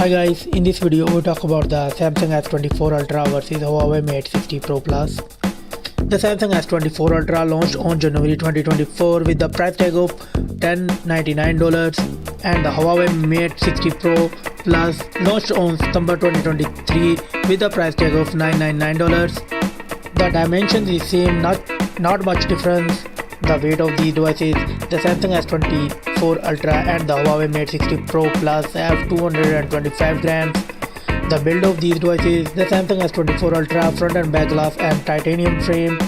Hi guys, in this video we talk about the Samsung S24 Ultra versus Huawei Mate 60 Pro Plus. The Samsung S24 Ultra launched on January 2024 with the price tag of $1,099 and the Huawei Mate 60 Pro Plus launched on September 2023 with the price tag of $999. The dimensions is same, not much difference. The weight of these devices, the Samsung S24 Ultra and the Huawei Mate 60 Pro Plus have 225 grams. The build of these devices, the Samsung S24 Ultra front and back glass and titanium frame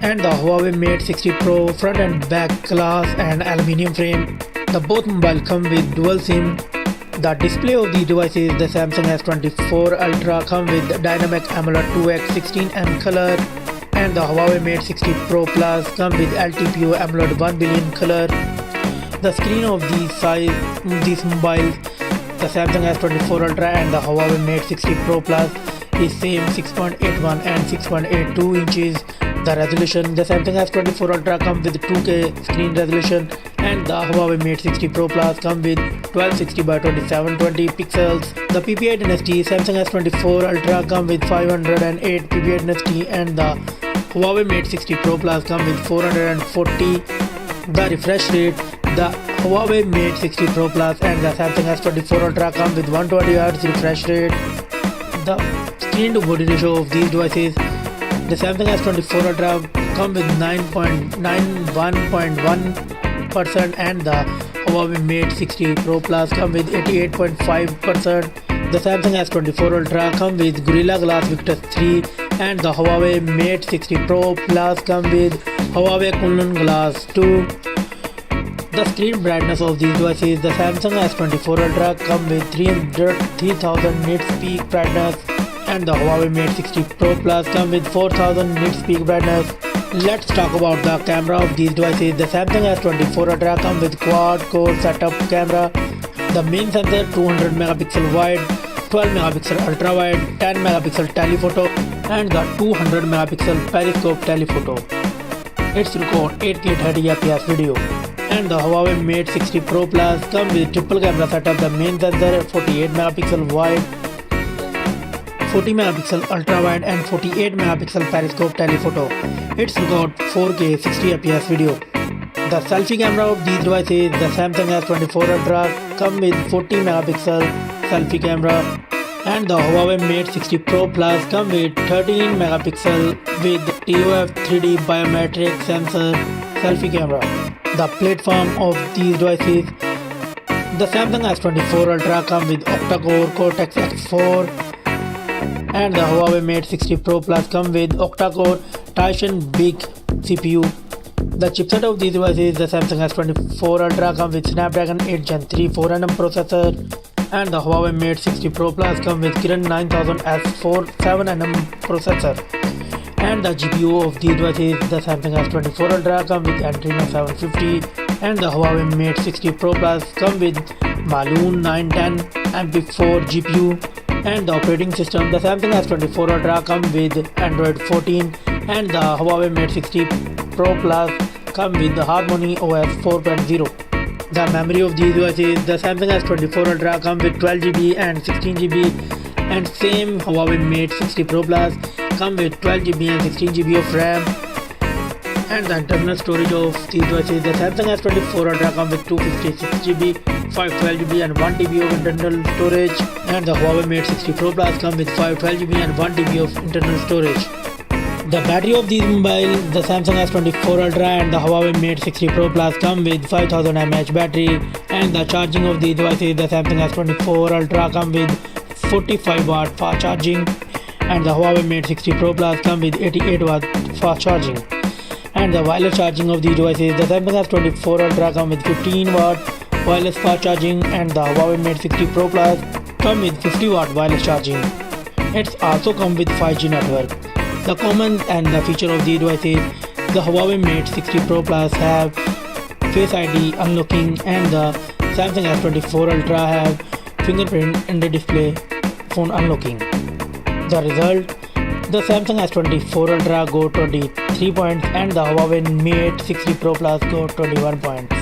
and the Huawei Mate 60 Pro front and back glass and aluminium frame. The both mobile come with dual SIM. The display of these devices, the Samsung S24 Ultra come with Dynamic AMOLED 2X 16nm color and the Huawei Mate 60 Pro Plus come with LTPO AMOLED 1 billion color. The screen of these mobiles, the Samsung S24 Ultra and the Huawei Mate 60 Pro Plus is same 6.81 and 6.82 inches. The resolution, the Samsung S24 Ultra come with 2K screen resolution and the Huawei Mate 60 Pro Plus come with 1260 by 2720 pixels. The PPI density, Samsung S24 Ultra come with 508 PPI density and the Huawei Mate 60 Pro Plus come with 440. The refresh rate, the Huawei Mate 60 Pro Plus and the Samsung S24 Ultra come with 120Hz refresh rate. The screen to body ratio of these devices, the Samsung S24 Ultra come with 91.1% and the Huawei Mate 60 Pro Plus come with 88.5%. The Samsung S24 Ultra come with Gorilla Glass Victus 3 and the Huawei Mate 60 Pro Plus come with Huawei Kunlun Glass 2. The screen brightness of these devices, the Samsung S24 Ultra come with 3000 nits peak brightness and the Huawei Mate 60 Pro Plus come with 4000 nits peak brightness. Let's talk about the camera of these devices. The Samsung S24 Ultra come with quad-core setup camera. The main sensor 200 megapixel wide, 12 megapixel ultra wide, 10 megapixel telephoto and the 200 megapixel periscope telephoto. It's record 8K 30 fps video. And the Huawei Mate 60 Pro Plus come with triple camera setup. The main sensor 48 megapixel wide, 40 megapixel ultra wide and 48 megapixel periscope telephoto. It's record 4K 60 fps video. The selfie camera of these devices, the Samsung S24 Ultra come with 40 megapixel selfie camera and the Huawei Mate 60 Pro Plus come with 13 megapixel with TOF 3D biometric sensor selfie camera. The platform of these devices, the Samsung S24 Ultra come with octa-core Cortex X4 and the Huawei Mate 60 Pro Plus come with octa-core Tizen Big CPU. The chipset of these devices, the Samsung S24 Ultra come with Snapdragon 8 Gen 3 4nm processor and the Huawei Mate 60 Pro Plus come with Kirin 9000S 7nm processor. And the GPU of these devices, the Samsung S24 Ultra come with Adreno 750 and the Huawei Mate 60 Pro Plus come with Maloon 910 MP4 GPU. And the operating system, the Samsung S24 Ultra come with Android 14 and the Huawei Mate 60 Pro Plus come with the Harmony OS 4.0. The memory of these devices, the Samsung S24 Ultra come with 12GB and 16GB and same Huawei Mate 60 Pro Plus come with 12GB and 16GB of RAM. And the internal storage of these devices, the Samsung S24 Ultra come with 256GB, 512GB and 1TB of internal storage and the Huawei Mate 60 Pro Plus come with 512GB and 1TB of internal storage. The battery of these mobiles, the Samsung S24 Ultra and the Huawei Mate 60 Pro Plus come with 5000 mAh battery and the charging of these devices, the Samsung S24 Ultra come with 45 watt fast charging and the Huawei Mate 60 Pro Plus come with 88 watt fast charging. And the wireless charging of these devices, the Samsung S24 Ultra come with 15 watt wireless fast charging and the Huawei Mate 60 Pro Plus come with 50 watt wireless charging. It's also come with 5G network. The common and the feature of these devices, the Huawei Mate 60 Pro Plus have Face ID unlocking and the Samsung S24 Ultra have fingerprint in the display phone unlocking. The result, the Samsung S24 Ultra got 23 points and the Huawei Mate 60 Pro Plus got 21 points.